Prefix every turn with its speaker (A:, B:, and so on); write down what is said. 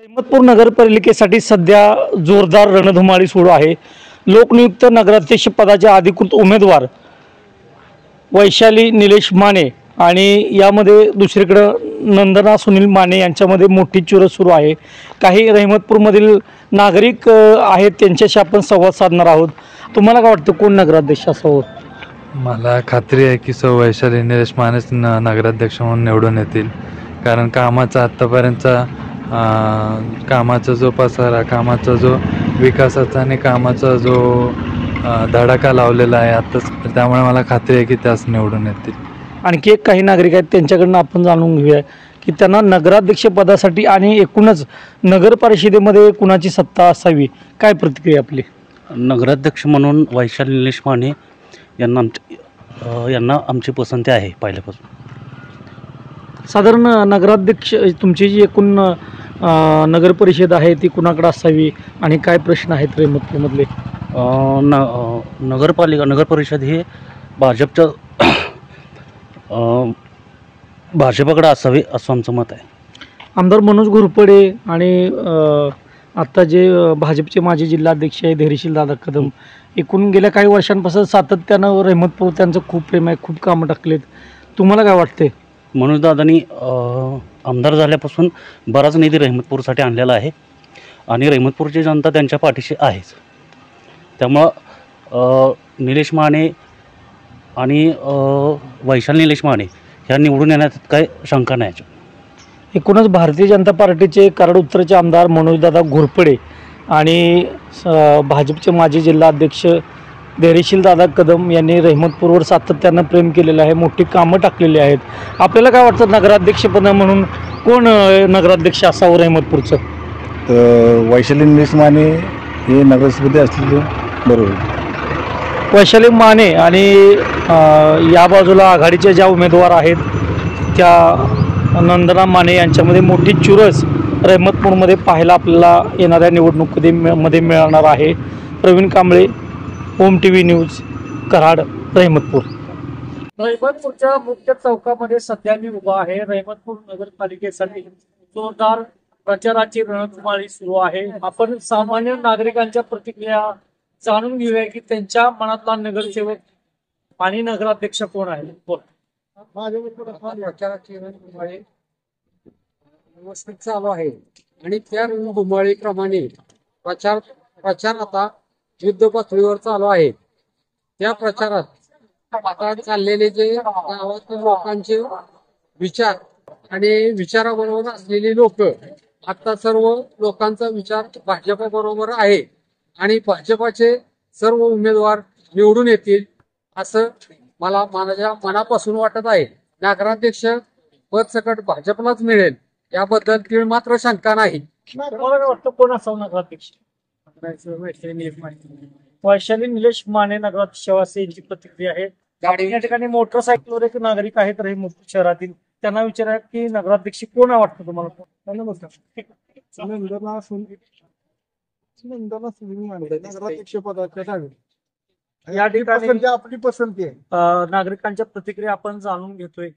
A: अहमदपूर नगरपालिकेसाठी सध्या जोरदार रणधुमाळी सुरू आहे. लोकनियुक्त नगराध्यक्ष पदाचे अधिकृत उमेदवार वैशाली निलेश माने आणि यामध्ये दुसरीकडं नंदना सुनील माने यांच्यामध्ये मोठी चुरस सुरू आहे. काही रहमतपूरमधील नागरिक आहेत, त्यांच्याशी आपण संवाद साधणार आहोत. तुम्हाला काय वाटतं, कोण नगराध्यक्ष असावं?
B: मला खात्री आहे की वैशाली निलेश मानेच नगराध्यक्ष म्हणून निवडून येतील. कारण कामाचा आत्तापर्यंतचा कामाचा जो पसारा, कामाचा जो विकासाचा आणि कामाचा जो धडाका लावलेला आहे आत्ताच, त्यामुळे मला खात्री आहे की त्याच निवडून येतील.
A: आणखी एक काही नागरिक आहेत, त्यांच्याकडनं आपण जाणून घेऊया की त्यांना नगराध्यक्ष पदासाठी आणि एकूणच नगर परिषदेमध्ये कुणाची सत्ता असावी, काय प्रतिक्रिया आपली?
C: नगराध्यक्ष म्हणून वैशाली निलेश माने यांना आमची पसंती आहे पहिल्यापासून.
A: साधारण नगराध्यक्ष तुमची जी एकूण नगर परिषद आहे ती कुणाकडे असावी आणि काय प्रश्न आहेत रहमतपूरमधले?
C: नगर परिषद हे भाजपाकडे असावे असं आमचं मत आहे.
A: आमदार मनोज घोरपडे आणि आत्ता जे भाजपचे माजी जिल्हाध्यक्ष आहे धैर्यशील दादा कदम, एकूण गेल्या काही वर्षांपासून सातत्यानं रहमतपूर त्यांचं खूप प्रेम आहे, खूप कामं टाकलेत. तुम्हाला काय वाटते?
C: मनोज दादांनी आमदार झाल्यापासून बराच निधी रहमतपूरसाठी आणलेला आहे आणि रहमतपूरची जनता त्यांच्या पाठीशी आहेच. त्यामुळं निलेश माने आणि वैशाली निलेश माने ह्या निवडून येण्यात काही शंका नाही.
A: एकूणच भारतीय जनता पार्टीचे कराड उत्तरचे आमदार मनोजदादा घोरपडे आणि भाजपचे माजी जिल्हाध्यक्ष धैर्यशील दादा कदम यांनी रहमतपूरवर सातत्यानं प्रेम केलेलं आहे, मोठी कामं टाकलेली आहेत. आपल्याला काय वाटतं, नगराध्यक्षपद म्हणून कोण नगराध्यक्ष असावं रहमतपूरचं?
D: तर वैशाली निलेश माने हे नगराध्यक्ष असलेले बरोबर.
A: वैशाली माने आणि या बाजूला आघाडीच्या ज्या उमेदवार आहेत त्या नंदना माने यांच्यामध्ये मोठी चुरस रहमतपूरमध्ये पाहायला आपल्याला येणाऱ्या निवडणुकीमध्ये मिळणार आहे. Praveen Kamble, Home TV News, Karad, Rahmatpur. रहमतपूरच्या मुख्य चौकामध्ये सध्या मी उभा आहे. रहमतपूर नगरपालिकेसाठी जोरदार प्रचाराची रणधुमाळी सुरू आहे. आपण सामान्य नागरिकांच्या प्रतिक्रिया जाणून घेऊया की त्यांच्या मनातला नगरसेवक आणि नगराध्यक्ष कोण आहे.
E: प्रचाराची रणधुमाळी व्यवस्थित चालू आहे आणि त्या रणधुमाळीप्रमाणे प्रचार आता युद्ध पातळीवर चालू आहे. त्या प्रचारात आता चाललेले जे गावातील लोकांचे विचार आणि विचाराबरोबर असलेले लोक, आता सर्व लोकांचा विचार भाजपाबरोबर आहे आणि भाजपाचे सर्व उमेदवार निवडून येतील असं मला माझ्या मनापासून वाटत आहे. नगराध्यक्ष पद सकट भाजपलाच मिळेल याबद्दल तीळ मात्र शंका नाही.
A: तुम्हाला काय वाटतं, कोण असावं नगराध्यक्ष? वैशाली निलेश माने नगराध्यक्ष असे यांची प्रतिक्रिया आहे. या ठिकाणी मोटरसायकलवर एक नागरिक आहेत रहमतपूर शहरातील, त्यांना विचारा की नगराध्यक्ष कोण वाटतं तुम्हाला?
D: नगराध्यक्ष पदाच्या
A: या ठिकाणी
D: आपली पसंती आहे.
A: नागरिकांच्या प्रतिक्रिया आपण जाणून घेतोय.